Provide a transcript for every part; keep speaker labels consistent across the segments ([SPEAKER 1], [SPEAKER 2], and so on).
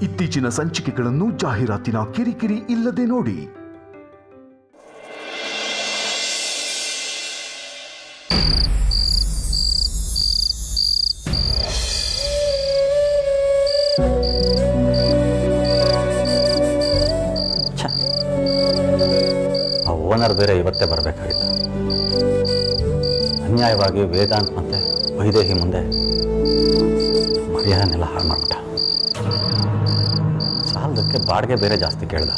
[SPEAKER 1] ಇತ್ತೀಚಿನ ಸಂಚಿಕೆಗಳನ್ನು ಜಾಹೀರಾತಿನ ಕಿರಿಕಿರಿ ಇಲ್ಲದೆ ನೋಡಿ.
[SPEAKER 2] ಓನರ್ ಬೇರೆ ಇವತ್ತೇ ಬರಬೇಕಾಗಿತ್ತು. ಅನ್ಯಾಯವಾಗಿ ವೇದಾಂತ್ ಮತ್ತೆ ವೈದೇಹಿ ಮುಂದೆ ಮರ್ಯಾದೆನೆಲ್ಲ ಹಾಳು ಮಾಡ್ಬಿಟ್ಟ. ಸಾಲದಕ್ಕೆ ಬಾಡಿಗೆ ಬೇರೆ ಜಾಸ್ತಿ ಕೇಳ್ದ.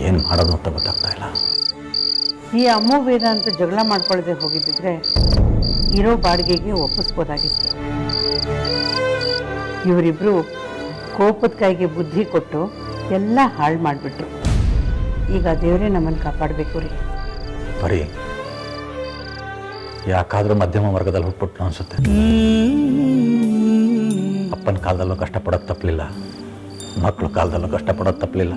[SPEAKER 2] ಏನು ಮಾಡೋದು ಅಂತ ಗೊತ್ತಾಗ್ತಾ ಇಲ್ಲ.
[SPEAKER 3] ಈ ಅಮ್ಮು ವೇದಾಂತ್ ಜಗಳ ಮಾಡ್ಕೊಳ್ಳದೆ ಹೋಗಿದ್ದಿದ್ರೆ ಇರೋ ಬಾಡಿಗೆಗೆ ಒಪ್ಪಿಸ್ಬೋದಾಗಿತ್ತು. ಇವರಿಬ್ರು ಕೋಪದ ಕೈಗೆ ಬುದ್ಧಿ ಕೊಟ್ಟು ಎಲ್ಲ ಹಾಳು ಮಾಡಿಬಿಟ್ರು. ಈಗ ದೇವರೇ ನಮ್ಮನ್ನು ಕಾಪಾಡಬೇಕು ರೀ.
[SPEAKER 2] ಬರೀ ಯಾಕಾದ್ರೂ ಮಧ್ಯಮ ವರ್ಗದಲ್ಲಿ ಹುಟ್ಬಿಟ್ಟು ಅನ್ಸುತ್ತೆ. ಅಪ್ಪನ ಕಾಲದಲ್ಲೂ ಕಷ್ಟಪಡೋದು ತಪ್ಪಲಿಲ್ಲ, ಮಕ್ಕಳ ಕಾಲದಲ್ಲೂ ಕಷ್ಟಪಡೋದು ತಪ್ಪಲಿಲ್ಲ.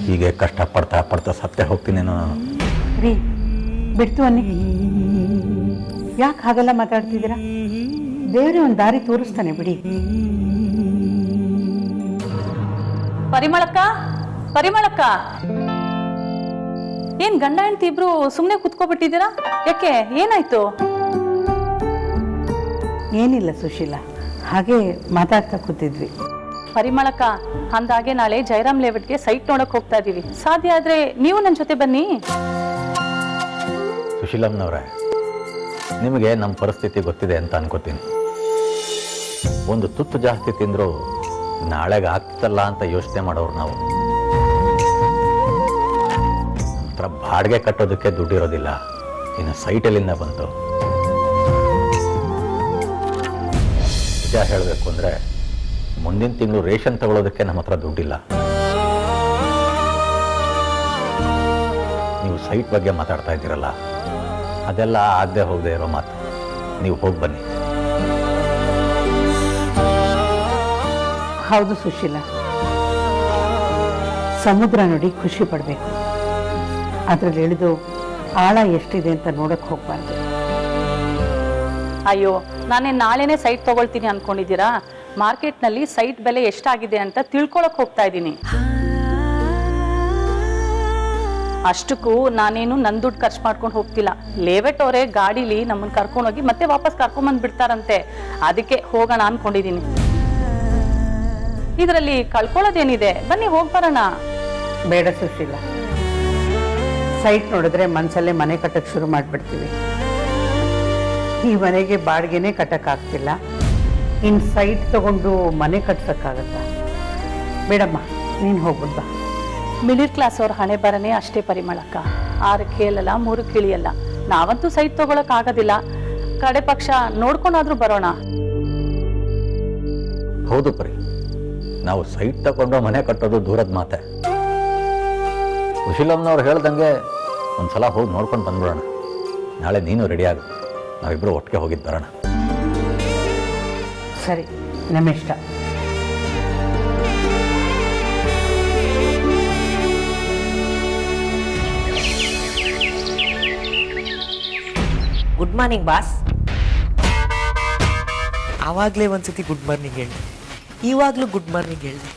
[SPEAKER 2] ಹೀಗೆ ಕಷ್ಟಪಡ್ತಾ ಪಡ್ತಾ ಸತ್ತೇ ಹೋಗ್ತೀನೇನೋ ನಾನು.
[SPEAKER 3] ರೀ ಬಿಡ್ತು ಅನ್ನಿ, ಯಾಕೆ ಹಾಗೆಲ್ಲ ಮಾತಾಡ್ತಿದ್ದೀರಾ? ದೇವರೇ ಒಂದು ದಾರಿ ತೋರಿಸ್ತಾನೆ ಬಿಡಿ.
[SPEAKER 4] ಪರಿಮಳಕ್ಕ, ಪರಿಮಳಕ್ಕ, ಏನ್ ಗಂಡ ಹೆಂಡತಿ ಇಬ್ರು ಸುಮ್ಮನೆ ಕುತ್ಕೋಬಿಟ್ಟಿದ್ದೀರಾ? ಯಾಕೆ, ಏನಾಯ್ತು?
[SPEAKER 3] ಏನಿಲ್ಲ ಸುಶೀಲಾ, ಹಾಗೆ ಮಾತಾಡ್ತಾ ಕೂತಿದ್ವಿ.
[SPEAKER 4] ಪರಿಮಳಕ್ಕ, ಅಂದಾಗೆ ನಾಳೆ ಜಯರಾಮ್ ಲೇಔಟ್ಗೆ ಸೈಟ್ ನೋಡಕ್ ಹೋಗ್ತಾ ಇದೀವಿ. ಸಾಧ್ಯ ಆದ್ರೆ ನೀವು ನನ್ನ ಜೊತೆ ಬನ್ನಿ.
[SPEAKER 2] ಸುಶೀಲಮ್ನವ್ರೆ, ನಿಮಗೆ ನಮ್ಮ ಪರಿಸ್ಥಿತಿ ಗೊತ್ತಿದೆ ಅಂತ ಅನ್ಕೋತೀನಿ. ಒಂದು ತುತ್ತು ಜಾಸ್ತಿ ತಿಂದರೂ ನಾಳೆಗೆ ಆಗ್ತಲ್ಲ ಅಂತ ಯೋಚನೆ ಮಾಡೋರು ನಾವು. ಹತ್ರ ಬಾಡಿಗೆ ಕಟ್ಟೋದಕ್ಕೆ ದುಡ್ಡಿರೋದಿಲ್ಲ, ಇನ್ನು ಸೈಟಲ್ಲಿಂದ ಬಂತು. ನಿಜ ಹೇಳಬೇಕು ಅಂದರೆ ಮುಂದಿನ ತಿಂಗಳು ರೇಷನ್ ತಗೊಳ್ಳೋದಕ್ಕೆ ನಮ್ಮ ಹತ್ರ ದುಡ್ಡಿಲ್ಲ. ನೀವು ಸೈಟ್ ಬಗ್ಗೆ ಮಾತಾಡ್ತಾ ಇದ್ದೀರಲ್ಲ, ಅದೆಲ್ಲ ಆಗದೆ ಹೋಗದೆ ಇರೋ ಮಾತು. ನೀವು ಹೋಗಿ ಬನ್ನಿ.
[SPEAKER 3] ಹೌದು ಸುಶೀಲಾ, ಸಮುದ್ರ ನೋಡಿ ಖುಷಿ ಪಡಬೇಕು, ಅದ್ರಲ್ಲಿ ಇಳಿದು ಆಳ ಎಷ್ಟಿದೆ ಅಂತ ನೋಡಕ್ ಹೋಗ್ಬಾರ್ದು.
[SPEAKER 4] ಅಯ್ಯೋ, ನಾನೇ ನಾಳೆನೆ ಸೈಟ್ ತಗೊಳ್ತೀನಿ ಅನ್ಕೊಂಡಿದ್ದೀರಾ? ಮಾರ್ಕೆಟ್ನಲ್ಲಿ ಸೈಟ್ ಬೆಲೆ ಎಷ್ಟಾಗಿದೆ ಅಂತ ತಿಳ್ಕೊಳಕ್ ಹೋಗ್ತಾ ಇದ್ದೀನಿ. ಅಷ್ಟಕ್ಕೂ ನಾನೇನು ನನ್ನ ದುಡ್ಡು ಖರ್ಚು ಮಾಡ್ಕೊಂಡು ಹೋಗ್ತಿಲ್ಲ. ಲೇಔಟ್ ಅವರೇ ಗಾಡಿಲಿ ನಮ್ಮನ್ನ ಕರ್ಕೊಂಡೋಗಿ ಮತ್ತೆ ವಾಪಸ್ ಕರ್ಕೊಂಡ್ಬಂದು ಬಿಡ್ತಾರಂತೆ. ಅದಕ್ಕೆ ಹೋಗೋಣ ಅನ್ಕೊಂಡಿದ್ದೀನಿ. ಇದರಲ್ಲಿ ಕಳ್ಕೊಳ್ಳೋದೇನಿದೆ, ಬನ್ನಿ ಹೋಗಿ ಬರೋಣ.
[SPEAKER 3] ಬೇಡ ಸುಶೀಲಾ, ಸೈಟ್ ನೋಡಿದ್ರೆ ಮನ್ಸಲ್ಲೇ ಮನೆ ಕಟ್ಟಕ್ಕೆ ಶುರು ಮಾಡಿಬಿಡ್ತೀವಿ. ಈ ಮನೆಗೆ ಬಾಡಿಗೆನೇ ಕಟ್ಟಕ್ಕಾಗ್ತಿಲ್ಲ, ಇನ್ನು ಸೈಟ್ ತಗೊಂಡು ಮನೆ ಕಟ್ಸಕ್ಕಾಗತ್ತಾ? ಬೇಡಮ್ಮ, ನೀನು ಹೋಗ್ಬಿಡ್ಬ.
[SPEAKER 4] ಮಿಡಿಲ್ ಕ್ಲಾಸ್ ಅವ್ರ ಹಣೆ ಬರನೇ ಅಷ್ಟೇ ಪರಿಮಳಕ್ಕ. 6ಕ್ಕೆ ಹೇಳಲ್ಲ, 3ಕ್ಕೆ ಇಳಿಯಲ್ಲ. ನಾವಂತೂ ಸೈಟ್ ತಗೊಳಕ್ ಆಗೋದಿಲ್ಲ. ಕಡೆ ಪಕ್ಷ ನೋಡ್ಕೊಂಡಾದ್ರೂ ಬರೋಣ.
[SPEAKER 2] ಹೌದು ಪರಿ, ನಾವು ಸೈಟ್ ತಗೊಂಡು ಮನೆ ಕಟ್ಟೋದು ದೂರದ ಮಾತೆ. ಸುಶೀಲಮ್ನವ್ರು ಹೇಳ್ದಂಗೆ ಒಂದ್ಸಲ ಹೋಗಿ ನೋಡ್ಕೊಂಡು ಬಂದ್ಬಿಡೋಣ. ನಾಳೆ ನೀನು ರೆಡಿಯಾಗು, ನಾವಿಬ್ಬರು ಒಟ್ಟಿಗೆ ಹೋಗಿದ್ದು ಬರೋಣ.
[SPEAKER 3] ಸರಿ, ನಮ್ಮಿಷ್ಟ.
[SPEAKER 5] Good morning boss. ಆವಾಗಲೇ ಒಂದ್ಸತಿ ಗುಡ್ ಮಾರ್ನಿಂಗ್ ಹೇಳಿ, ಇವಾಗಲೂ ಗುಡ್ ಮಾರ್ನಿಂಗ್ ಹೇಳಿದೆ.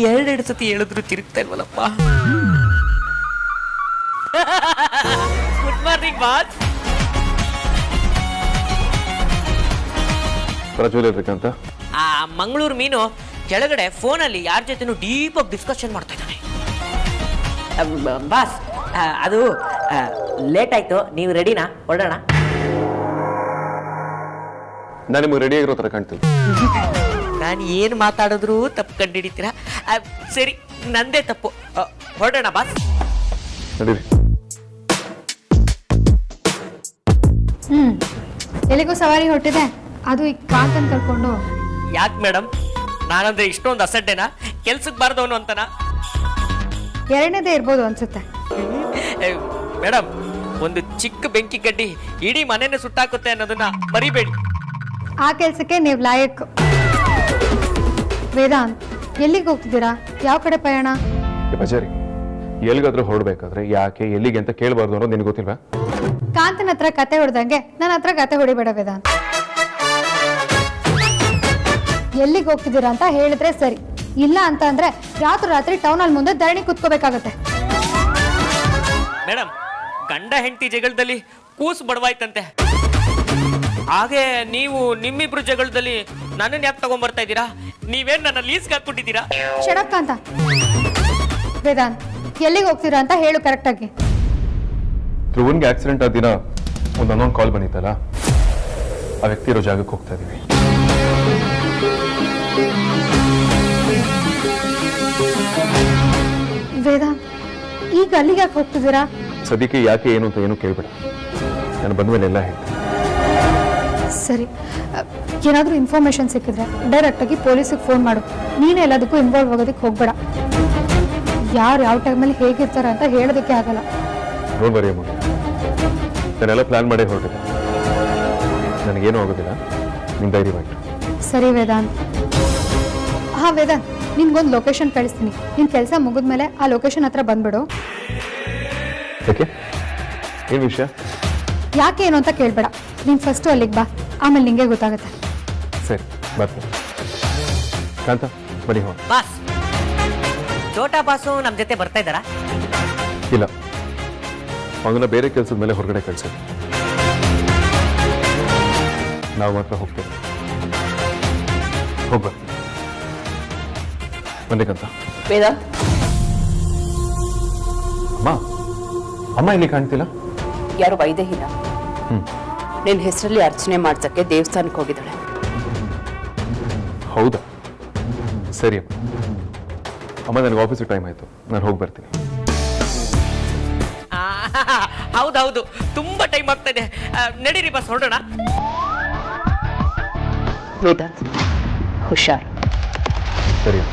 [SPEAKER 5] ಎರಡೆರಡು ಸತಿ ಹೇಳಿದ್ರು ತಿರುಗ್ತಾ ಇಲ್ವಲ್ಲಪ್ಪ. Good morning boss.
[SPEAKER 6] ಅಂತ
[SPEAKER 5] ಆ ಮಂಗಳೂರು ಮೀನು ಕೆಳಗಡೆ ಫೋನಲ್ಲಿ ಯಾರ ಜೊತೆನೂ ಡೀಪಾಗಿ ಡಿಸ್ಕಷನ್ ಮಾಡ್ತಾ ಇದ್ದಾನೆ. ಬಾಸ್, ಅದು ಲೇಟ್ ಆಯ್ತು, ನೀವು ರೆಡಿನಾ? ಹೊರಡೋಣ.
[SPEAKER 6] ನಾನು ನಿಮಗೆ ರೆಡಿ ಆಗಿರೋ ಥರ ಕಾಣ್ತೀನಿ.
[SPEAKER 5] ನಾನು ಏನು ಮಾತಾಡಿದ್ರು ತಪ್ಪು ಕಂಡುಹಿಡಿತೀರಾ? ಸರಿ, ನಂದೇ ತಪ್ಪು. ಹೊರಡೋಣ ಬಾಸ್.
[SPEAKER 6] ನಡೀರಿ.
[SPEAKER 7] ಎಲ್ಲಿಗೂ ಸವಾರಿ ಹೊಟ್ಟಿದೆ, ಅದು ಈ ಕಾಂತನ್ ಕರ್ಕೊಂಡು.
[SPEAKER 5] ಯಾಕೆ ಮೇಡಮ್, ನಾನಂದ್ರೆ ಇಷ್ಟೊಂದು ಅಸಡ್ಡೆನಾ? ಕೆಲ್ಸಕ್ಕೆ ಬಾರ್ದವನು ಅಂತನಾ?
[SPEAKER 7] ಎರಡನೇದೇ ಇರ್ಬೋದು ಅನ್ಸುತ್ತೆ.
[SPEAKER 5] ಮೇಡಮ್, ಒಂದು ಚಿಕ್ಕ ಬೆಂಕಿ ಕಡ್ಡಿ ಇಡೀ ಮನೆನೇ ಸುಟ್ಟಾಕುತ್ತೆ ಅನ್ನೋದನ್ನ ಮರಿಬೇಡಿ.
[SPEAKER 7] ಆ ಕೆಲ್ಸಕ್ಕೆ ನೀವು ಲಾಯಕ್. ವೇದಾಂತ್, ಎಲ್ಲಿಗೆ ಹೋಗ್ತಿದ್ದೀರಾ? ಯಾವ ಕಡೆ ಪಯಣ?
[SPEAKER 6] ಬಜಾರಿ, ಎಲ್ಲಿಗಾದ್ರೂ ಹೊರಡ್ಬೇಕಾದ್ರೆ ಯಾಕೆ ಎಲ್ಲಿಗೆ ಅಂತ ಕೇಳಬಾರ್ದು ಅನ್ನೋದು ನಿನಗೆ ಗೊತ್ತಿಲ್ವಾ?
[SPEAKER 7] ಕಾಂತನ ಹತ್ರ ಕತೆ ಹೊಡೆದಂಗೆ ನನ್ನ ಹತ್ರ ಕತೆ ಹೊಡಿಬೇಡ ವೇದಾಂತ್. ಎಲ್ಲಿಗೆ ಹೋಗ್ತಿದ್ದೀರಾ ಅಂತ ಹೇಳಿದ್ರೆ ಸರಿ, ಇಲ್ಲ ಅಂತ ಅಂದ್ರೆ ರಾತ್ರಿ ಟೌನಲ್ಲಿ ಮುಂದೆ ಧರಣಿ ಕುತ್ಕೋಬೇಕಾಗತ್ತೆ.
[SPEAKER 5] ಮೇಡಮ್, ಗಂಡ ಹೆಂಡತಿ ಜಗಳದಲ್ಲಿ ಕೂಸು ಬಡವಾಯ್ತಂತೆ. ಹಾಗೆ ನೀವು ನಿಮ್ಮಿಬ್ರು ಜಗಳದಲ್ಲಿ ನನ್ನನ್ನು ಯಾಕೆ ತಗೊಂಡ್ಬರ್ತಾ ಇದ್ದೀರಾ? ನೀವೇನ್ ನನ್ನ ಲೀಸ್ಗೆ ಹಾಕ್ಬಿಟ್ಟಿದ್ದೀರಾ?
[SPEAKER 7] ಶಡಕ್ಕ ಅಂತ ವೇದಾಂತ್, ಎಲ್ಲಿಗೆ ಹೋಗ್ತೀರಾ ಅಂತ ಹೇಳು ಕರೆಕ್ಟಾಗಿ.
[SPEAKER 6] ಧ್ರುವನ್ಗೆ ಆಕ್ಸಿಡೆಂಟ್ ಆದ ದಿನ ಒಂದು ಅನ್ನೊಂದು ಕಾಲ್ ಬಂದಿತ್ತಲ್ಲ, ಆ ವ್ಯಕ್ತಿ ಇರೋ ಜಾಗಕ್ಕೆ ಹೋಗ್ತಾ ಇದೀವಿ.
[SPEAKER 7] ವೇದಾಂತ್, ಈಗ ಅಲ್ಲಿಗೆ ಯಾಕೆ ಹೋಗ್ತಿದ್ದೀರಾ?
[SPEAKER 6] ಸದ್ಯಕ್ಕೆ ಯಾಕೆ ಏನು ಅಂತ ಏನು ಕೇಳ್ಬೇಡ, ನಾನು ಬಂದ ಮೇಲೆ ಎಲ್ಲ ಹೇಳ್ತೀನಿ.
[SPEAKER 7] ಸರಿ, ಏನಾದರೂ ಇನ್ಫಾರ್ಮೇಶನ್ ಸಿಕ್ಕಿದ್ರೆ ಡೈರೆಕ್ಟಾಗಿ ಪೊಲೀಸಿಗೆ ಫೋನ್ ಮಾಡು. ನೀನೇ ಎಲ್ಲದಕ್ಕೂ ಇನ್ವಾಲ್ವ್ ಆಗೋದಕ್ಕೆ ಹೋಗ್ಬೇಡ. ಯಾರು ಯಾವ ಟೈಮಲ್ಲಿ ಹೇಗಿರ್ತಾರೆ ಅಂತ ಹೇಳೋದಕ್ಕೆ ಆಗಲ್ಲ.
[SPEAKER 6] ಡೋಂಟ್ ವರಿ ಅಮ್ಮ, ನಾನೆಲ್ಲ ಪ್ಲಾನ್ ಮಾಡೇ ಹೊರಟಿದ್ದೆ. ನನಗೇನೂ ಆಗೋದಿಲ್ಲ, ನಿಮ್ಮ ಧೈರ್ಯವಾಯಿತು.
[SPEAKER 7] ಸರಿ ವೇದಾಂತ್. ಹಾಂ ವೇದಾಂತ್, ನಿನ್ಗೊಂದು ಲೊಕೇಶನ್ ಕಳಿಸ್ತೀನಿ. ನಿನ್ನ ಕೆಲಸ ಮುಗಿದ್ಮೇಲೆ ಆ ಲೊಕೇಶನ್ ಹತ್ರ ಬಂದ್ಬಿಡು.
[SPEAKER 6] ಯಾಕೆ, ಏನು ವಿಷಯ?
[SPEAKER 7] ಯಾಕೆ ಏನು ಅಂತ ಕೇಳಬೇಡ, ನೀನು ಫಸ್ಟು ಅಲ್ಲಿಗೆ ಬಾ, ಆಮೇಲೆ ನಿಂಗೆ ಗೊತ್ತಾಗುತ್ತೆ.
[SPEAKER 6] ಸರಿ, ಬರ್ತೀನಿ. ಕಾಂತ, ಬನ್ನಿ ಹೋಗಿ.
[SPEAKER 5] ಬಾಸ್, ಛೋಟಾ ಬಾಸು ನಮ್ಮ ಜೊತೆ ಬರ್ತಾ ಇದ್ದಾರಾ?
[SPEAKER 6] ಇಲ್ಲ, ಅವನ್ನ ಬೇರೆ ಕೆಲಸದ ಮೇಲೆ ಹೊರಗಡೆ ಕಳಿಸಿದ್ವಿ. ನಾವು ಮಾತ್ರ ಹೋಗ್ತೇವೆ. ಹೋಗ್ಬ ಬಂದೇಕಂತ.
[SPEAKER 3] ವೇದಾಂತ್,
[SPEAKER 6] ಅಮ್ಮ, ಅಮ್ಮ ಇಲ್ಲಿ ಕಾಣ್ತಿಲ್ಲ.
[SPEAKER 3] ಯಾರು ವೈದೇಹಿನ ನಿನ್ನ ಹೆಸರಲ್ಲಿ ಅರ್ಚನೆ ಮಾಡ್ಸಕ್ಕೆ ದೇವಸ್ಥಾನಕ್ಕೆ ಹೋಗಿದ್ದಾಳೆ.
[SPEAKER 6] ಹೌದಾ? ಸರಿ ಅಮ್ಮ. ಅಮ್ಮ, ನನಗೆ ಆಫೀಸಿಗೆ ಟೈಮ್ ಆಯಿತು, ನಾನು ಹೋಗಿ ಬರ್ತೀನಿ.
[SPEAKER 5] ಹೌದೌದು, ತುಂಬಾ ಟೈಮ್ ಆಗ್ತಾ ಇದೆ. ನಡೀರಿ ಬಸ್, ಹೊರಡೋಣ.
[SPEAKER 3] ವೇದಾಂತ್, ಹುಷಾರ್.
[SPEAKER 6] ಸರಿ.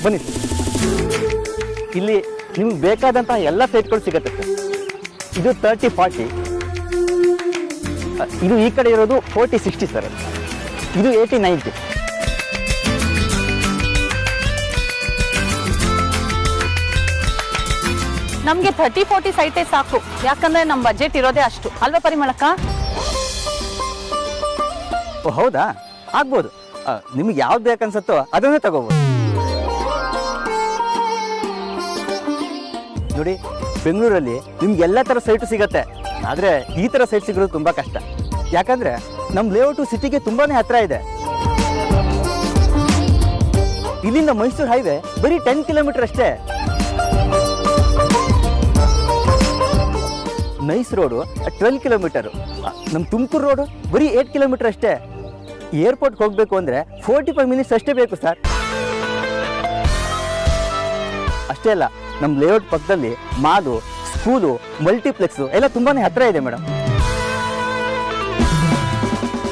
[SPEAKER 8] ಬನ್ನಿ, ಇಲ್ಲಿ ನಿಮ್ಗೆ ಬೇಕಾದಂತಹ ಎಲ್ಲ ಸೈಟ್ಗಳು ಸಿಗತ್ತೆ ಸರ್. ಇದು 30-40, ಇದು ಈ ಕಡೆ ಇರೋದು 40-60 ಸರ್. ಇದು 80-90.
[SPEAKER 4] ನಮ್ಗೆ 30-40 ಸೈಟೇ ಸಾಕು, ಯಾಕಂದ್ರೆ ನಮ್ ಬಜೆಟ್ ಇರೋದೇ ಅಷ್ಟು ಅಲ್ವಾ ಪರಿಮಳಕ್ಕ?
[SPEAKER 8] ಓ ಹೌದಾ, ಆಗ್ಬೋದು. ನಿಮ್ಗೆ ಯಾವ್ದು ಬೇಕನ್ಸತ್ತೋ ಅದನ್ನೇ ತಗೋಬೋದು. ನೋಡಿ, ಬೆಂಗಳೂರಲ್ಲಿ ನಿಮ್ಗೆ ಎಲ್ಲ ಥರ ಸೈಟು ಸಿಗತ್ತೆ, ಆದರೆ ಈ ಥರ ಸೈಟ್ ಸಿಗೋದು ತುಂಬ ಕಷ್ಟ. ಯಾಕಂದರೆ ನಮ್ಮ ಲೇಔಟು ಸಿಟಿಗೆ ತುಂಬಾ ಹತ್ತಿರ ಇದೆ. ಇಲ್ಲಿಂದ ಮೈಸೂರು ಹೈವೇ ಬರೀ 10 ಕಿಲೋಮೀಟರ್ ಅಷ್ಟೇ. Nice road 12 kilometre. ನಮ್ಮ ತುಮಕೂರು ರೋಡು ಬರೀ 8 ಕಿಲೋಮೀಟರ್ ಅಷ್ಟೇ. ಏರ್ಪೋರ್ಟ್ಗೆ ಹೋಗಬೇಕು ಅಂದರೆ 45 ಮಿನಿಟ್ಸ್ ಅಷ್ಟೇ ಬೇಕು ಸರ್. ಅಷ್ಟೇ ಅಲ್ಲ, ನಮ್ಮ ಲೇಔಟ್ ಪಕ್ಕದಲ್ಲಿ ಮಾಲು, ಸ್ಕೂಲು, ಮಲ್ಟಿಪ್ಲೆಕ್ಸು ಎಲ್ಲ ತುಂಬಾನೇ ಹತ್ರ ಇದೆ ಮೇಡಮ್.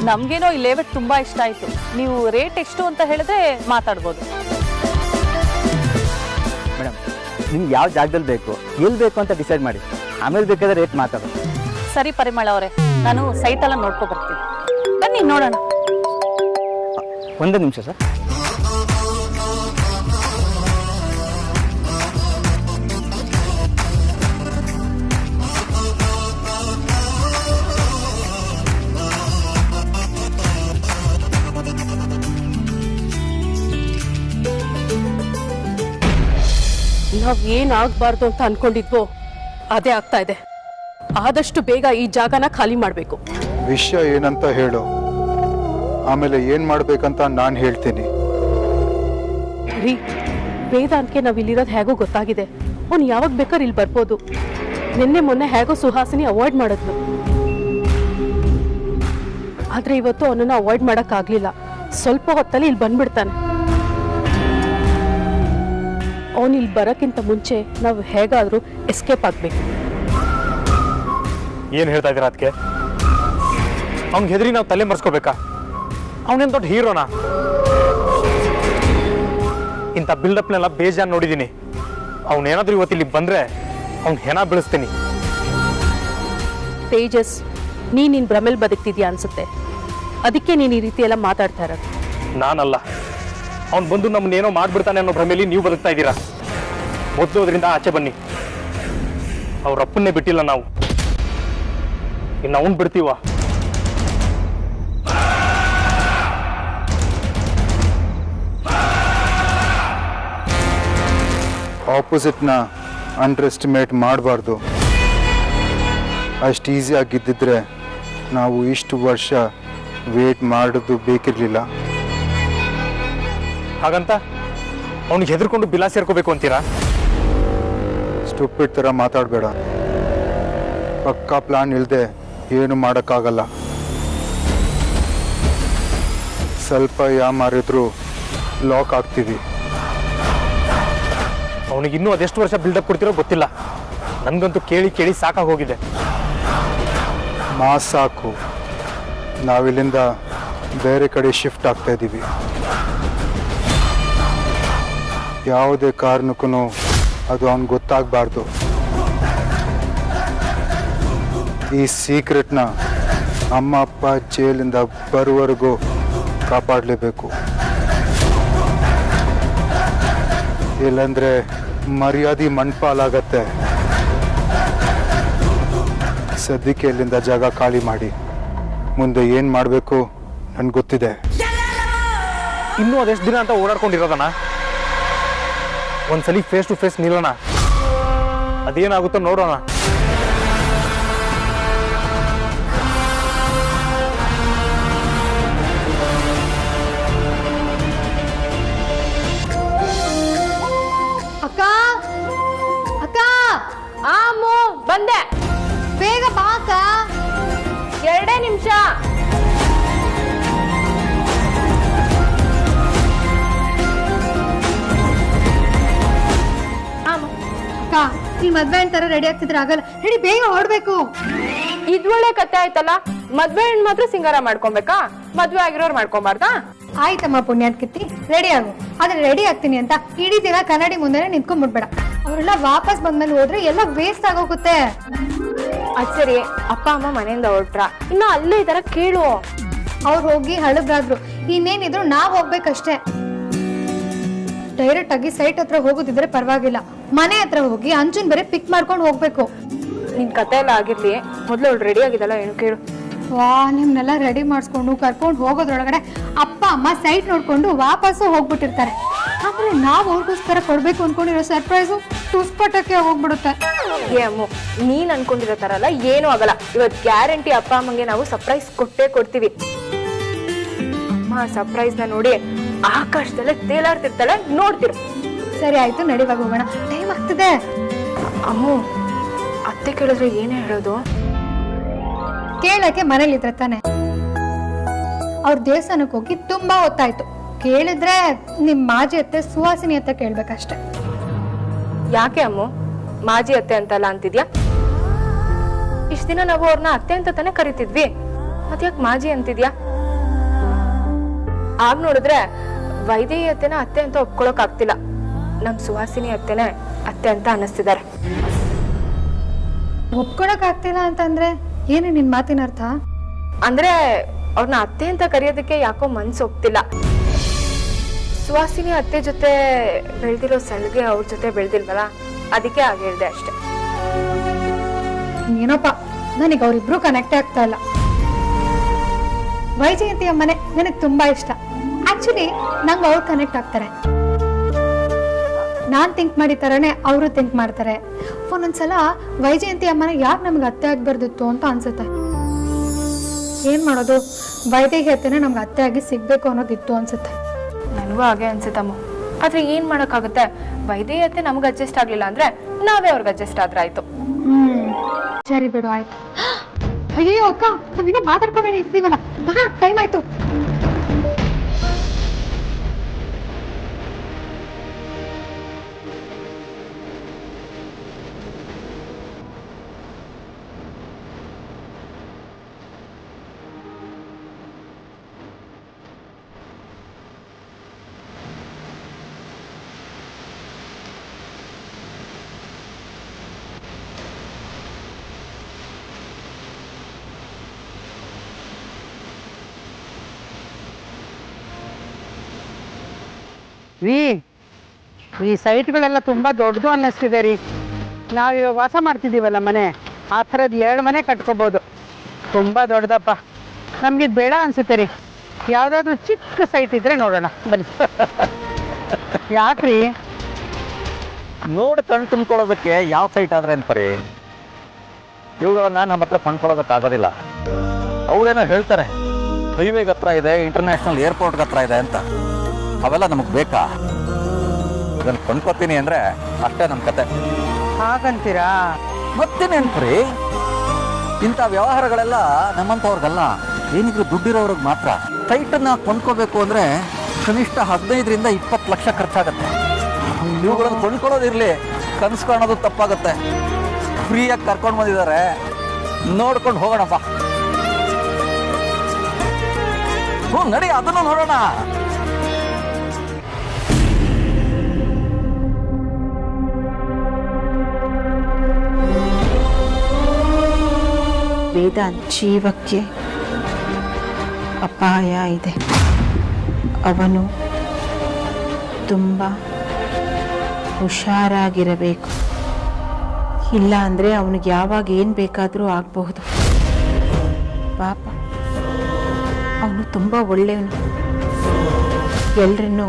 [SPEAKER 4] ನಮ್ಗೇನೋ ಈ ಲೇಔಟ್ ತುಂಬಾ ಇಷ್ಟ ಆಯ್ತು. ನೀವು ರೇಟ್ ಎಷ್ಟು ಅಂತ ಹೇಳಿದ್ರೆ ಮಾತಾಡ್ಬೋದು.
[SPEAKER 8] ಮೇಡಮ್, ನಿಮ್ಗೆ ಯಾವ ಜಾಗದಲ್ಲಿ ಬೇಕು, ಎಲ್ಲಿ ಬೇಕು ಅಂತ ಡಿಸೈಡ್ ಮಾಡಿ, ಆಮೇಲೆ ಬೇಕಾದ್ರೆ ರೇಟ್ ಮಾತಾಡೋದು.
[SPEAKER 4] ಸರಿ ಪರಿಮಳ ಅವರೇ, ನಾನು ಸೈಟ್ ಎಲ್ಲ ನೋಡ್ಕೊ ಬರ್ತೀನಿ, ಬನ್ನಿ ನೋಡೋಣ.
[SPEAKER 8] ಒಂದೇ ನಿಮಿಷ ಸರ್.
[SPEAKER 4] ನಾವ್ ಏನಾಗಬಾರ್ದು ಅಂತ ಅನ್ಕೊಂಡಿದ್ವೋ ಅದೇ ಆಗ್ತಾ ಇದೆ. ಆದಷ್ಟು ಬೇಗ ಈ ಜಾಗನ ಖಾಲಿ ಮಾಡಬೇಕು.
[SPEAKER 9] ವಿಷಯ ಏನಂತ ಹೇಳು, ಆಮೇಲೆ ಏನ್ ಮಾಡ್ಬೇಕಂತ ನಾನು ಹೇಳ್ತೀನಿ.
[SPEAKER 4] ರೀ, ವೇದಾಂತ್ಗೆ ನಾವ್ ಇಲ್ಲಿರೋದು ಹೇಗೋ ಗೊತ್ತಾಗಿದೆ. ಅವ್ನು ಯಾವಾಗ ಬೇಕಾದ್ರೆ ಇಲ್ಲಿ ಬರ್ಬೋದು. ನಿನ್ನೆ ಮೊನ್ನೆ ಹೇಗೋ ಸುಹಾಸಿನಿ ಅವಾಯ್ಡ್ ಮಾಡಿದ್ಲು, ಆದ್ರೆ ಇವತ್ತು ಅವನನ್ನ ಅವಾಯ್ಡ್ ಮಾಡಕ್ಕಾಗ್ಲಿಲ್ಲ. ಸ್ವಲ್ಪ ಹೊತ್ತಲ್ಲಿ ಇಲ್ಲಿ ಬಂದ್ಬಿಡ್ತಾನೆ. ಅವನು ಇಲ್ಲಿ ಬರೋಕ್ಕಿಂತ ಮುಂಚೆ ನಾವು ಹೇಗಾದ್ರೂ ಎಸ್ಕೇಪ್ ಆಗ್ಬೇಕು.
[SPEAKER 10] ಏನು ಹೇಳ್ತಾ ಇದ್ದೀರಾ ಅದಕ್ಕೆ? ಅವ್ನಿಗೆ ಹೆದರಿ ನಾವು ತಲೆ ಮರೆಸ್ಕೋಬೇಕಾ? ಅವನೇನು ದೊಡ್ಡ ಹೀರೋನಾ? ಇಂಥ ಬಿಲ್ಡಪ್ನೆಲ್ಲ ಬೇಜಾನ್ ನೋಡಿದ್ದೀನಿ. ಅವನೇನಾದ್ರೂ ಇವತ್ತು ಇಲ್ಲಿ ಬಂದ್ರೆ ಅವ್ನ ಹೆಣ ಬೀಳಿಸ್ತೀನಿ.
[SPEAKER 4] ತೇಜಸ್, ನೀನ್ ಭ್ರಮೆಲ್ ಬದುಕ್ತಿದ್ಯಾ ಅನ್ಸುತ್ತೆ. ಅದಕ್ಕೆ ನೀನು ಈ ರೀತಿ ಎಲ್ಲ ಮಾತಾಡ್ತಾ ಇರೋದು.
[SPEAKER 10] ನಾನಲ್ಲ, ಅವ್ನು ಬಂದು ನಮ್ಮನ್ನೇನೋ ಮಾಡ್ಬಿಡ್ತಾನೆ ಅನ್ನೋ ಭ್ರಮೆಯಲ್ಲಿ ನೀವು ಬದುಕ್ತಾ ಇದ್ದೀರಾ. ಮೊದಲು ಅದರಿಂದ ಆಚೆ ಬನ್ನಿ. ಅವ್ರ ಅಪ್ಪನ್ನೇ ಬಿಟ್ಟಿಲ್ಲ ನಾವು, ಇನ್ನು ಅವನ್ ಬಿಡ್ತೀವ?
[SPEAKER 9] ಆಪೋಸಿಟ್ನ ಅಂಡರ್ ಎಸ್ಟಿಮೇಟ್ ಮಾಡಬಾರ್ದು. ಅಷ್ಟು ಈಸಿ ಆಗಿದ್ದಿದ್ರೆ ನಾವು ಇಷ್ಟು ವರ್ಷ ವೇಟ್ ಮಾಡೋದು ಬೇಕಿರಲಿಲ್ಲ.
[SPEAKER 10] ಹಾಗಂತ ಅವ್ನಿಗೆ ಹೆದರ್ಕೊಂಡು ಬಿಲಾ ಸೇರ್ಕೋಬೇಕು ಅಂತೀರಾ?
[SPEAKER 9] ಸ್ಟುಪಿಡ್ ಥರ ಮಾತಾಡಬೇಡ. ಪಕ್ಕಾ ಪ್ಲಾನ್ ಇಲ್ಲದೆ ಏನು ಮಾಡೋಕ್ಕಾಗಲ್ಲ. ಸ್ವಲ್ಪ ಯಾಮಾರಿದ್ರು ಲಾಕ್ ಆಗ್ತೀವಿ.
[SPEAKER 10] ಅವನಿಗೆ ಇನ್ನೂ ಅದೆಷ್ಟು ವರ್ಷ ಬಿಲ್ಡಪ್ ಕೊಡ್ತಿರೋ ಗೊತ್ತಿಲ್ಲ. ನನಗಂತೂ ಕೇಳಿ ಕೇಳಿ ಸಾಕಾಗಿ ಹೋಗಿದೆ.
[SPEAKER 9] ಸಾಕು, ನಾವಿಲ್ಲಿಂದ ಬೇರೆ ಕಡೆ ಶಿಫ್ಟ್ ಆಗ್ತಾ ಇದ್ದೀವಿ. ಯಾವುದೇ ಕಾರಣಕ್ಕೂ ಅದು ಅವ್ನಿಗೆ ಗೊತ್ತಾಗಬಾರ್ದು. ಈ ಸೀಕ್ರೆಟ್ನ ಅಮ್ಮ ಅಪ್ಪ ಜೈಲಿಂದ ಬರುವವರೆಗೂ ಕಾಪಾಡಲೇಬೇಕು. ಇಲ್ಲಂದ್ರೆ ಮರ್ಯಾದೆ ಮಣ್ಪಾಲಾಗತ್ತೆ. ಸದ್ಯಕ್ಕೆ ಇಲ್ಲಿಂದ ಜಾಗ ಖಾಲಿ ಮಾಡಿ. ಮುಂದೆ ಏನು ಮಾಡಬೇಕು ನನ್ಗೆ ಗೊತ್ತಿದೆ.
[SPEAKER 10] ಇನ್ನೂ ಅದೆಷ್ಟು ದಿನ ಅಂತ ಓಡಾಡ್ಕೊಂಡಿರೋದಣ್ಣ? ಒಂದ್ಸಲಿ ಫೇಸ್ ಟು ಫೇಸ್ ನಿಲ್ಲೋಣ, ಅದೇನಾಗುತ್ತೋ ನೋಡೋಣ.
[SPEAKER 7] ಅಕ್ಕ ಅಕ್ಕ,
[SPEAKER 4] ಆಮೋ ಬಂದೆ.
[SPEAKER 7] ಬೇಗ ಬಾ ಅಕ್ಕ.
[SPEAKER 4] 2 ನಿಮಿಷ.
[SPEAKER 7] ಅಕ್ಕ, ಈ ಮದ್ವೆ ತರ ರೆಡಿ ಆಗ್ತಿದ್ರೆ ಆಗಲ್ಲ. ಹೇಳಿ, ಬೇಗ ಹೊರಡ್ಬೇಕು.
[SPEAKER 11] ಇದ್ರೊಳ್ಳೆ ಕತೆ ಆಯ್ತಲ್ಲ. ಮದ್ವೆ ಹೆಣ್ ಮಾತ್ರ ಸಿಂಗಾರ ಮಾಡ್ಕೊಬೇಕಾ? ಮದ್ವೆ ಆಗಿರೋರು ಮಾಡ್ಕೊಬಾರ್ದಾ?
[SPEAKER 7] ಆಯ್ತಮ್ಮ ಪುಣ್ಯಾತ್ ಕಿತ್ತಿ, ರೆಡಿ ಆಗು. ಆದ್ರೆ ರೆಡಿ ಆಗ್ತೀನಿ ಅಂತ ಇಡೀ ದಿನ ಕನ್ನಡಿ ಮುಂದೆ ನಿಂತ್ಕೊಂಡ್ಬಿಡ್ಬೇಡ. ಅವರೆಲ್ಲ ವಾಪಸ್ ಬಂದ್ಮೇಲೆ ಹೋದ್ರೆ ಎಲ್ಲ ವೇಸ್ಟ್ ಆಗೋಗುತ್ತೆ.
[SPEAKER 11] ಅದ್ ಸರಿ, ಅಪ್ಪ ಅಮ್ಮ ಮನೆಯಿಂದ ಹೊರಟ್ರ, ಇನ್ನು ಅಲ್ಲೇ ಈ ತರ ಕೇಳು.
[SPEAKER 7] ಅವ್ರು ಹೋಗಿ ಹಳಬ್ರಾದ್ರು, ಇನ್ನೇನಿದ್ರು ನಾವ್ ಹೋಗ್ಬೇಕಷ್ಟೇ. ಡೈರೆಕ್ಟ್ ಆಗಿ ಸೈಟ್ ಹತ್ರ ಹೋಗೋದಿದ್ರೆ ಪರವಾಗಿಲ್ಲ, ಮನೆ ಹತ್ರ ಹೋಗಿ ಅಂಚುನ್ ಬೇರೆ ಪಿಕ್ ಮಾಡ್ಕೊಂಡು ಹೋಗ್ಬೇಕು.
[SPEAKER 11] ನಿನ್ ಕತೆ ಎಲ್ಲ ಆಗಿರ್ಲಿ, ಮೊದ್ಲು ಅವ್ಳು ರೆಡಿ ಆಗಿದಲ್ಲ ಏನು ಕೇಳು.
[SPEAKER 7] ವಾ, ನಿಮ್ನೆಲ್ಲ ರೆಡಿ ಮಾಡಿಸ್ಕೊಂಡು ಕರ್ಕೊಂಡು ಹೋಗೋದ್ರೊಳಗಡೆ ಅಪ್ಪ ಅಮ್ಮ ಸೈಟ್ ನೋಡ್ಕೊಂಡು ವಾಪಸ್ಸು ಹೋಗ್ಬಿಟ್ಟಿರ್ತಾರೆ. ಆಮೇಲೆ ನಾವು ಅವ್ರಿಗೋಸ್ಕರ ಕೊಡ್ಬೇಕು ಅನ್ಕೊಂಡಿರೋ ಸರ್ಪ್ರೈಸು ಟುಸ್ಪಟಕ್ಕೆ ಹೋಗ್ಬಿಡುತ್ತೆ.
[SPEAKER 11] ಏ ಅಮ್ಮು, ನೀನ್ ಅನ್ಕೊಂಡಿರೋ ತರ ಅಲ್ಲ, ಏನೂ ಆಗಲ್ಲ. ಇವತ್ ಗ್ಯಾರಂಟಿ ಅಪ್ಪ ಅಮ್ಮಂಗೆ ನಾವು ಸರ್ಪ್ರೈಸ್ ಕೊಟ್ಟೇ ಕೊಡ್ತೀವಿ. ಅಮ್ಮ ಸರ್ಪ್ರೈಸ್ ನ ನೋಡಿ ಆಕಾಶದಲ್ಲೇ ತೇಲಾಡ್ತಿರ್ತಾಳೆ, ನೋಡ್ತಿರು.
[SPEAKER 7] ಸರಿ ಆಯ್ತು, ನಡಿವಾಗ ಹೋಗೋಣ, ಟೈಮ್ ಆಗ್ತಿದೆ.
[SPEAKER 11] ಅಮ್ಮು, ಅತ್ತೆ ಕೇಳಿದ್ರೆ ಏನೇ ಹೇಳೋದು?
[SPEAKER 7] ಕೇಳಕ್ಕೆ ಮನೇಲಿ ಇದ್ರೆ ತಾನೆ. ಅವ್ರ ದೇವಸ್ಥಾನಕ್ಕೆ ಹೋಗಿ ತುಂಬಾ ಹೊತ್ತಾಯ್ತು. ಕೇಳಿದ್ರೆ ನಿಮ್ ಮಾಜಿ ಅತ್ತೆ ಸುಹಾಸಿನಿ ಅತ್ತೆ ಕೇಳ್ಬೇಕಷ್ಟೆ.
[SPEAKER 11] ಯಾಕೆ ಅಮ್ಮು ಮಾಜಿ ಅತ್ತೆ ಅಂತಲ್ಲ ಅಂತಿದ್ಯಾ? ಇಷ್ಟ ದಿನ ನಾವು ಅವ್ರನ್ನ ಅತ್ತೆ ಅಂತ ತಾನೇ ಕರಿತಿದ್ವಿ, ಮತ್ತ್ಯಾಕೆ ಮಾಜಿ ಅಂತಿದ್ಯಾ? ಆಗ ನೋಡಿದ್ರೆ ವೈದೇಹಿ ಅತ್ತೆನ ಅತ್ತೆ ಅಂತ ಒಪ್ಕೊಳಕ್ ಆಗ್ತಿಲ್ಲ. ನಮ್ ಸುಹಾಸಿನಿ ಅತ್ತೆನೆ ಅತ್ತೆ ಅಂತ ಅನ್ನಿಸ್ತಿದ್ದಾರೆ.
[SPEAKER 7] ಒಪ್ಕೊಳಕ್ ಆಗ್ತಿಲ್ಲ ಅಂತಂದ್ರೆ ಏನು ನಿನ್ ಮಾತಿನ ಅರ್ಥ?
[SPEAKER 11] ಅಂದ್ರೆ ಅವ್ರನ್ನ ಅತ್ತೆ ಅಂತ ಕರೆಯೋದಕ್ಕೆ ಯಾಕೋ ಮನ್ಸು ಒಪ್ತಿಲ್ಲ. ಸುವಾಸಿನಿ ಅತ್ತೆ ಜೊತೆ ಬೆಳೆದಿರೋ ಸಲಿಗೆ ಅವ್ರ ಜೊತೆ ಬೆಳೆದಿಲ್ವಲ್ಲ, ಅದಕ್ಕೆ ಹಾಗೆ ಹೇಳ್ದೆ ಅಷ್ಟೆ.
[SPEAKER 7] ಏನಪ್ಪ, ನನಗೆ ಅವರಿಬ್ರು ಕನೆಕ್ಟ್ ಆಗ್ತಾ ಇಲ್ಲ. ವೈಜಯಂತಿ ಅಮ್ಮನೆ ನನಗೆ ತುಂಬಾ ಇಷ್ಟ. ಆಕ್ಚುಲಿ ನಂಗೆ ಅವ್ರು ಕನೆಕ್ಟ್ ಆಗ್ತಾರೆ. ನಾನ್ ಥಿಂಕ್ ಮಾಡಿತಾರನೆ ಅವರು ಥಿಂಕ್ ಮಾಡ್ತಾರೆ. ಒಂದೊಂದ್ಸಲ ವೈಜಯಂತಿ ಅಮ್ಮನ ಯಾಕೆ ನಮ್ಗೆ ಅತ್ತೆ ಆಗ್ಬಾರ್ದಿತ್ತು ಅಂತ ಅನ್ಸುತ್ತೆ. ಏನ್ ಮಾಡೋದು, ವೈದೇಹಿ ಅತ್ತೆನೆ ನಮ್ಗೆ ಅತ್ತೆ ಆಗಿ ಸಿಗ್ಬೇಕು ಅನ್ನೋದಿತ್ತು ಅನ್ಸುತ್ತೆ.
[SPEAKER 11] ನನಗೂ ಹಾಗೆ ಅನ್ಸುತ್ತಮ್ಮ. ಆದ್ರೆ ಏನ್ ಮಾಡಕ್ಕಾಗುತ್ತೆ, ವೈದೇಹಿ ಅತ್ತೆ ನಮ್ಗೆ ಅಡ್ಜಸ್ಟ್ ಆಗ್ಲಿಲ್ಲ ಅಂದ್ರೆ ನಾವೇ ಅವ್ರಿಗೆ ಅಡ್ಜಸ್ಟ್ ಆದ್ರೆ ಆಯ್ತು.
[SPEAKER 7] ಸರಿ ಬಿಡು, ಆಯ್ತು. ಅಯ್ಯೋ ಅಕ್ಕ, ನಾವೀಗ ಮಾತಾಡ್ಕೊಂಡೇ ಇರ್ತೀವಲ್ಲ, ಟೈಮ್ ಆಯ್ತು.
[SPEAKER 3] ಈ ಸೈಟ್ಗಳೆಲ್ಲ ತುಂಬ ದೊಡ್ಡದು ಅನ್ನಿಸ್ತಿದೆ ರೀ. ನಾವಿವಾಗ ವಾಸ ಮಾಡ್ತಿದ್ದೀವಲ್ಲ ಮನೆ, ಆ ಥರದ್ದು 2 ಮನೆ ಕಟ್ಕೋಬೋದು. ತುಂಬ ದೊಡ್ಡದಪ್ಪ. ನಮಗಿದು ಬೇಡ ಅನಿಸುತ್ತೆ ರೀ. ಯಾವುದಾದ್ರೂ ಚಿಕ್ಕ ಸೈಟ್ ಇದ್ದರೆ ನೋಡೋಣ ಬನ್ನಿ. ಯಾಕ್ರಿ?
[SPEAKER 2] ನೋಡಿ ಕಣ್ ತುಂಬ್ಕೊಳ್ಳೋದಕ್ಕೆ ಯಾವ ಸೈಟ್ ಆದ್ರೆ ಪರಿ, ಇವುಗಳನ್ನ ನಮ್ಮ ಹತ್ರ ಕೊಂಡ್ಕೊಳ್ಳೋದಕ್ಕಾಗೋದಿಲ್ಲ. ಅವ್ರೇನೋ ಹೇಳ್ತಾರೆ ಹೈವೇಗೆ ಹತ್ರ ಇದೆ, ಇಂಟರ್ನ್ಯಾಷನಲ್ ಏರ್ಪೋರ್ಟ್ಗೆ ಹತ್ರ ಇದೆ ಅಂತ. ಅವೆಲ್ಲ ನಮಗೆ ಬೇಕಾ? ಇದನ್ನು ಕೊಂಡ್ಕೊತೀನಿ ಅಂದ್ರೆ ಅಷ್ಟೇ ನಮ್ಮ ಕತೆ.
[SPEAKER 3] ಹಾಗಂತೀರಾ?
[SPEAKER 2] ಮತ್ತೇನೇನ್ರಿ, ಇಂಥ ವ್ಯವಹಾರಗಳೆಲ್ಲ ನಮ್ಮಂಥವ್ರಿಗಲ್ಲ, ಏನಿದ್ರು ದುಡ್ಡಿರೋವ್ರಿಗೆ ಮಾತ್ರ. ಸೈಟನ್ನ ಕೊಂಡ್ಕೋಬೇಕು ಅಂದ್ರೆ ಕನಿಷ್ಠ 15ರಿಂದ 20 ಲಕ್ಷ ಖರ್ಚಾಗತ್ತೆ. ಇವುಗಳನ್ನು ಕೊಂಡ್ಕೊಳ್ಳೋದಿರ್ಲಿ, ಕನಸು ಕಾಣೋದು ತಪ್ಪಾಗತ್ತೆ. ಫ್ರೀಯಾಗಿ ಕರ್ಕೊಂಡು ಬಂದಿದ್ದಾರೆ, ನೋಡ್ಕೊಂಡು ಹೋಗೋಣಪ್ಪ. ನಡಿ, ಅದನ್ನು ನೋಡೋಣ.
[SPEAKER 12] ವೇದಾಂತ್ ಜೀವಕ್ಕೆ ಅಪಾಯ ಇದೆ. ಅವನು ತುಂಬ ಹುಷಾರಾಗಿರಬೇಕು. ಇಲ್ಲ ಅಂದರೆ ಅವನಿಗೆ ಯಾವಾಗ ಏನು ಬೇಕಾದರೂ ಆಗಬಹುದು. ಪಾಪ, ಅವನು ತುಂಬ ಒಳ್ಳೆಯವನು. ಎಲ್ಲರನ್ನೂ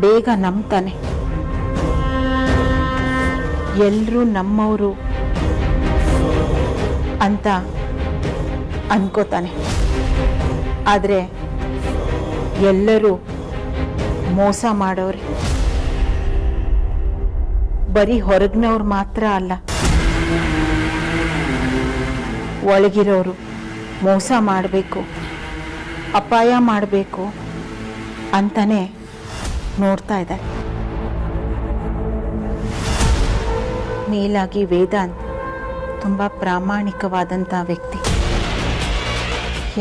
[SPEAKER 12] ಬೇಗ ನಂಬ್ತಾನೆ. ಎಲ್ಲರೂ ನಮ್ಮವರು ಅಂತ ಅನ್ಕೋತಾನೆ. ಆದರೆ ಎಲ್ಲರೂ ಮೋಸ ಮಾಡೋರು. ಬರೀ ಹೊರಗಿನವ್ರು ಮಾತ್ರ ಅಲ್ಲ, ಒಳಗಿರೋರು ಮೋಸ ಮಾಡಬೇಕು, ಅಪಾಯ ಮಾಡಬೇಕು ಅಂತಾನೆ ನೋಡ್ತಾ ಇದ್ದಾರೆ. ಮೇಲಾಗಿ ವೇದಾಂತ್ ತುಂಬ ಪ್ರಾಮಾಣಿಕವಾದಂಥ ವ್ಯಕ್ತಿ.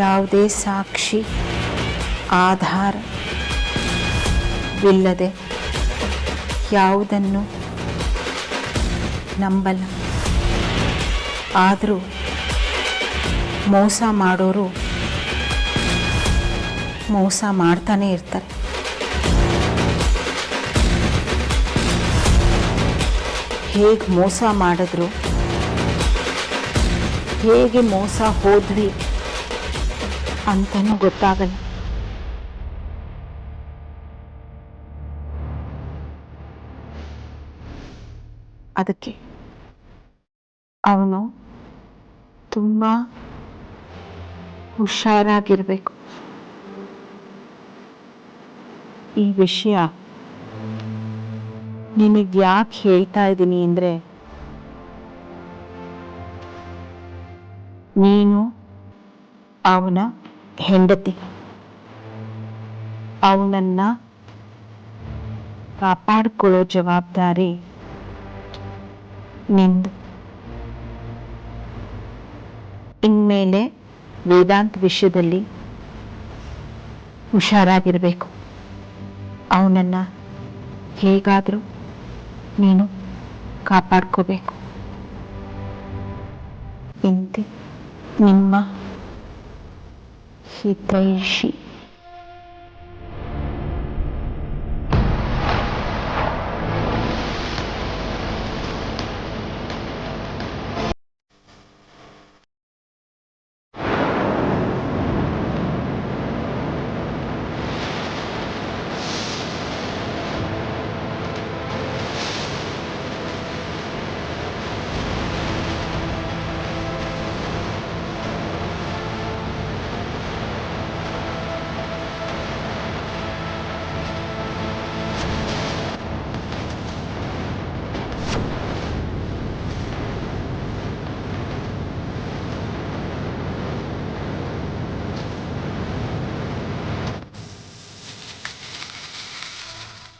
[SPEAKER 12] ಯಾವುದೇ ಸಾಕ್ಷಿ ಆಧಾರವಿಲ್ಲದೆ ಯಾವುದನ್ನು ನಂಬಲ್ಲ. ಆದರೂ ಮೋಸ ಮಾಡೋರು ಮೋಸ ಮಾಡ್ತಾನೆ ಇರ್ತಾರೆ. ಹೇಗೆ ಮೋಸ ಮಾಡಿದ್ರು, ಹೇಗೆ ಮೋಸ ಹೋದ್ವಿ ಅಂತನೂ ಗೊತ್ತಾಗಲ್ಲ. ಅದಕ್ಕೆ ಅವನು ತುಂಬ ಹುಷಾರಾಗಿರಬೇಕು. ಈ ವಿಷಯ ನಿನಗೆ ಯಾಕೆ ಹೇಳ್ತಾ ಇದ್ದೀನಿ ಅಂದರೆ, ನೀನು ಅವನ ಹೆಂಡತಿ. ಅವನನ್ನ ಕಾಪಾಡಿಕೊಳ್ಳೋ ಜವಾಬ್ದಾರಿ ನಿಂದು. ಇನ್ಮೇಲೆ ವೇದಾಂತ್ ವಿಷಯದಲ್ಲಿ ಹುಷಾರಾಗಿರಬೇಕು. ಅವನನ್ನ ಹೇಗಾದರೂ ನೀನು ಕಾಪಾಡ್ಕೋಬೇಕು. ಇಂತೆ ನಿಮ್ಮ ಹಿತೈಷಿ.